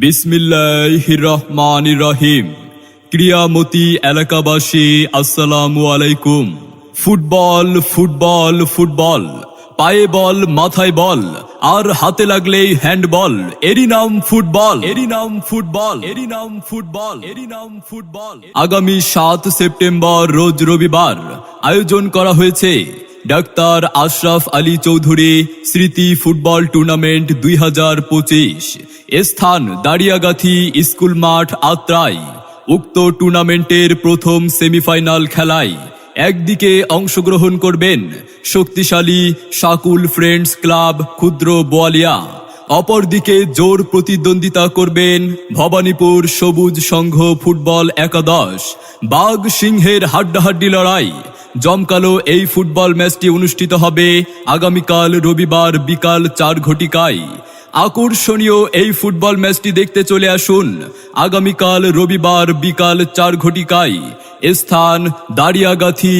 বিসমিল্লাহির রহমানির রহিম। ক্রিয়ামতি এলাকাবাসী আসসালামু আলাইকুম। ফুটবল ফুটবল ফুটবল, পায়ে বল মাথায় বল আর হাতে লাগলেই হ্যান্ডবল, এরই নাম ফুটবল, এরই নাম ফুটবল, এরই নাম ফুটবল, এরই নাম ফুটবল। আগামী 7 সেপ্টেম্বর রোজ রবিবার আয়োজন করা হয়েছে ডাক্তার আশরাফ আলী চৌধুরী স্মৃতি ফুটবল টুর্নামেন্ট 2025। স্থান দাড়িয়াগাথী স্কুল মাঠ, আত্রাই। উক্ত টুর্নামেন্টের প্রথম সেমিফাইনাল খেলায় একদিকে অংশগ্রহণ করবেন শক্তিশালী শাকুল ফ্রেন্ডস ক্লাব ক্ষুদ্র বোয়ালিয়া, অপরদিকে জোর প্রতিদ্বন্দ্বিতা করবেন ভবানীপুর সবুজ সংঘ ফুটবল একাদশ। বাঘ সিংহের হাড্ডাহাড্ডি লড়াই। জমকালো এই ফুটবল ম্যাচটি অনুষ্ঠিত হবে আগামীকাল রবিবার বিকাল 4 ঘটিকায়। আকর্ষণীয় এই ফুটবল ম্যাচটি দেখতে চলে আসুন আগামীকাল রবিবার বিকাল 4 ঘটিকায়। স্থান দাড়িয়াগাথী